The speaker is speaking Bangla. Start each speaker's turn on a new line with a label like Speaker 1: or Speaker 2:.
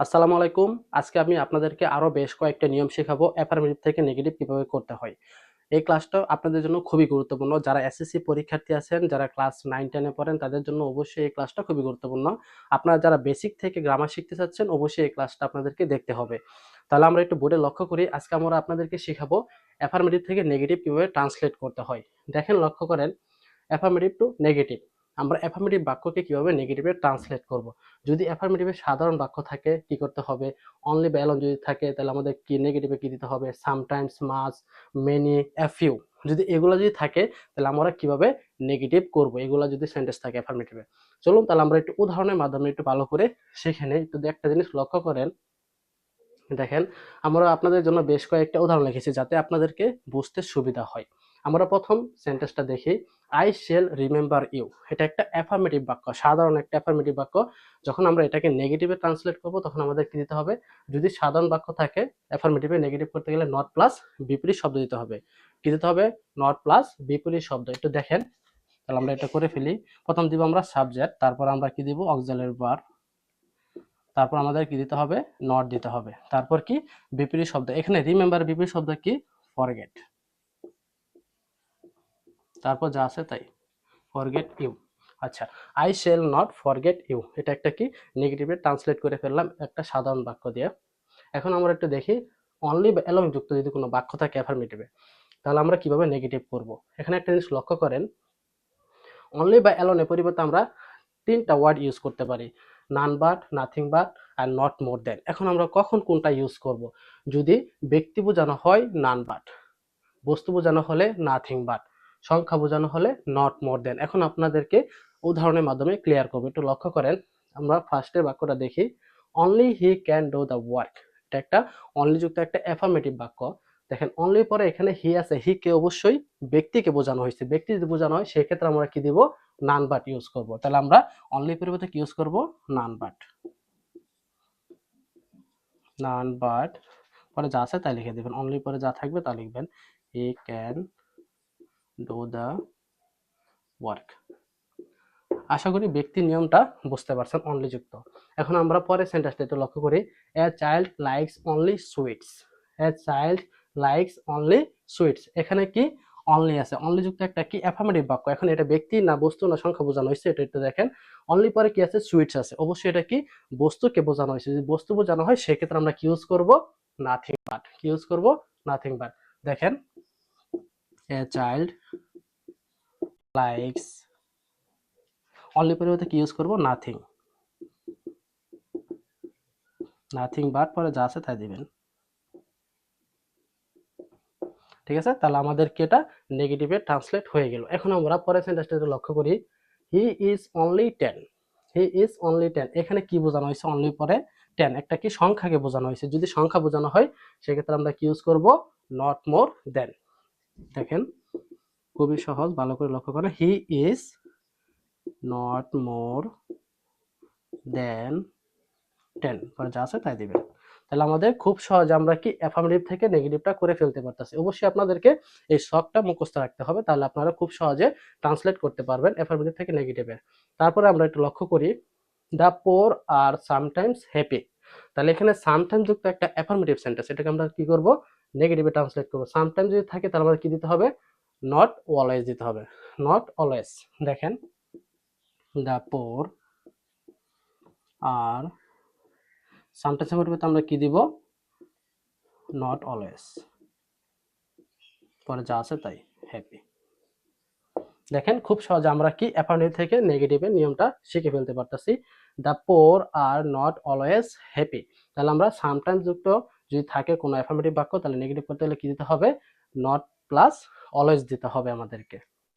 Speaker 1: আসসালামু আলাইকুম। আজকে আমি আপনাদেরকে আরো বেশ কয়েকটা নিয়ম শেখাবো অ্যাফার্মেটিভ থেকে নেগেটিভ কিভাবে করতে হয়। এই ক্লাসটা আপনাদের জন্য খুবই গুরুত্বপূর্ণ। যারা এসএসসি পরীক্ষার্থী আছেন, যারা ক্লাস 9-10 এ পড়েন তাদের জন্য অবশ্যই এই ক্লাসটা খুবই গুরুত্বপূর্ণ। আপনারা যারা বেসিক থেকে গ্রামার শিখতে চাচ্ছেন অবশ্যই এই ক্লাসটা আপনাদেরকে দেখতে হবে। তাহলে আমরা একটু বোর্ডে লক্ষ্য করি। আজকে আমরা আপনাদেরকে শেখাবো অ্যাফার্মেটিভ থেকে নেগেটিভ কিভাবে ট্রান্সলেট করতে হয়। দেখেন লক্ষ্য করেন অ্যাফার্মেটিভ টু নেগেটিভ। আমরা অ্যাফার্মেটিভ বাক্যকে কিভাবে নেগেটিভে ট্রান্সলেট করব। যদি অ্যাফার্মেটিভে সাধারণ বাক্য থাকে কি করতে হবে, অনলি বা অ্যালোন যদি থাকে তাহলে আমাদের কি নেগেটিভে কি দিতে হবে, sometimes, much, many, a few. যদি এগুলো যদি থাকে তাহলে আমরা কিভাবে নেগেটিভ করব, এগুলো যদি সেন্টেন্স থাকে অ্যাফার্মেটিভে। চলুন তাহলে আমরা একটু উদাহরণের মাধ্যমে একটু ভালো করে শিখে নেই। একটু একটা জিনিস লক্ষ্য করেন, দেখেন আমরা আপনাদের জন্য বেশ কয়েকটা উদাহরণ লিখেছি যাতে আপনাদেরকে বুঝতে সুবিধা হয়। আমরা প্রথম সেন্টেন্সটা দেখি, আই শেল রিমেম্বার ইউ। এটা একটা অ্যাফার্মেটিভ বাক্য, সাধারণ একটা অ্যাফার্মেটিভ বাক্য। যখন আমরা এটাকে নেগেটিভে ট্রান্সলেট করব তখন আমাদের কি দিতে হবে, যদি সাধারণ বাক্য থাকে অ্যাফার্মেটিভে নেগেটিভ করতে গেলে নট প্লাস বিপরীত শব্দ দিতে হবে। কি দিতে হবে, নট প্লাস বিপরীত শব্দ। একটু দেখেন, তাহলে আমরা এটা করে ফেলি। প্রথম দিব আমরা সাবজেক্ট, তারপর আমরা কি দিব অক্সিলারি ভার্ব, তারপর আমাদের কি দিতে হবে, নট দিতে হবে। তারপর কি বিপরীত শব্দ, এখানে রিমেম্বার বিপরীত শব্দ কি, ফরগেট। তারপর যা আছে তাই, ফরগেট ইউ। আচ্ছা, I shall not forget you, এটা একটা কি নেগেটিভে ট্রান্সলেট করে ফেললাম একটা সাধারণ বাক্য দিয়ে। এখন আমরা একটু দেখি, অনলি বা অ্যালোং যুক্ত যদি কোনো বাক্য থাকে অ্যাফার্মেটিভে তাহলে আমরা কিভাবে নেগেটিভ করব। এখানে একটা জিনিস লক্ষ্য করেন, অনলি বা অ্যালোনের পরিবর্তে আমরা তিনটা ওয়ার্ড ইউজ করতে পারি, নান বাট, নাথিং বাট আর নট মোর দেন। এখন আমরা কখন কোনটা ইউজ করব, যদি ব্যক্তি বোঝানো হয় নান বাট, বস্তু বোঝানো হলে নাথিং বাট, সংখ্যা বোঝানো হলে নট মোর দেন। এখন আপনাদেরকে উদাহরণের মাধ্যমে ক্লিয়ার করবো, একটু লক্ষ্য করেন। আমরা ফার্স্টের বাক্যটা দেখি, only he can do the work. এটা একটা অনলি যুক্ত একটা অ্যাফার্মেটিভ বাক্য। দেখেন অনলি পরে এখানে হি আছে, হি কে অবশ্যই ব্যক্তিকে বোঝানো হয়েছে। ব্যক্তি যদি বোঝানো হয় সেক্ষেত্রে আমরা কি দিব, নান বাট ইউজ করব। তাহলে আমরা অনলি পরিবর্তে কি ইউজ করব, নান বাট। নান বাট পরে যা আছে তাই লিখে দিবেন, অনলি পরে যা থাকবে তা লিখবেন, he can do the work. আশা করি ব্যক্তির নিয়মটা বুঝতে পারছেন অনলি যুক্ত। এখন আমরা পরের সেন্টেন্সটা একটু লক্ষ্য করি, a child likes only sweets. A child likes only sweets, এখানে কি অনলি আছে, অনলি যুক্ত একটা কি অ্যাফার্মেটিভ বাক্য। এখন এটা ব্যক্তি না বস্তু না সংখ্যা বোঝানো হয়েছে, এটা একটু দেখেন। অনলি পরে কি আছে, সুইটস আছে, অবশ্যই এটা কি বস্তুকে বোঝানো হয়েছে। যদি বস্তু বোঝানো হয় সেক্ষেত্রে আমরা কি ইউজ করব, নাথিং বাট। কি ইউজ করব, নাথিং বাট। দেখেন, এ চাইল্ড লাইকস, অনলি পরিবর্তে কি ইউজ করব, নাথিং। নাথিং বাট পরে যা আছে তাই দিবেন। ঠিক আছে, তাহলে আমাদের কি এটা নেগেটিভে ট্রান্সলেট হয়ে গেল। এখন আমরা পরের সেন্টেন্সটা লক্ষ্য করি, he is only 10। He is only 10, এখানে কি বোঝানো হয়েছে, অনলি পরে 10 একটা কি সংখ্যাকে বোঝানো হয়েছে। যদি সংখ্যা বোঝানো হয় সেক্ষেত্রে আমরা কি ইউজ করব, নট মোর দেন। দেখেন খুবই সহজ, ভালো করে লক্ষ্য করেন, হি ইজ নট মোর দেন 10 পরে যা আছে তাই দিবেন। তাহলে আমাদের খুব সহজে আমরা কি অ্যাফার্মেটিভ থেকে নেগেটিভটা করে ফেলতে পারতেছি। অবশ্যই আপনাদেরকে এই শখটা মুখস্থ রাখতে হবে, তাহলে আপনারা খুব সহজে ট্রান্সলেট করতে পারবেন অ্যাফার্মেটিভ থেকে নেগেটিভে। তারপরে আমরা একটু লক্ষ্য করি, the poor are sometimes happy. তাহলে এখানে সামটাইমস যুক্ত একটা অ্যাফার্মেটিভ সেন্টেন্স, এটাকে আমরা কি করব, নেগেটিভে ট্রান্সলেট করব। সামটাইমস যদি থাকে তাহলে আমাদের কি দিতে হবে, নট অলওয়েজ দিতে হবে, নট অলওয়েজ। দেখেন, দ্য পোর আর সামটাইমস পরিবর্তে আমরা কি দিব, নট অলওয়েজ পরে যা আছে তাই, হ্যাপি। দেখেন খুব সহজে আমরা কি অ্যাফার্মেটিভ থেকে নেগেটিভের নিয়মটা শিখে ফেলতে পারতেছি। The poor are not always happy, তাহলে আমরা সামটাইমস যুক্ত যদি থাকে কোনো অ্যাফার্মেটিভ বাক্য তাহলে নেগেটিভ করতে হলে কি দিতে হবে, নট প্লাস অলওয়েজ দিতে হবে আমাদেরকে।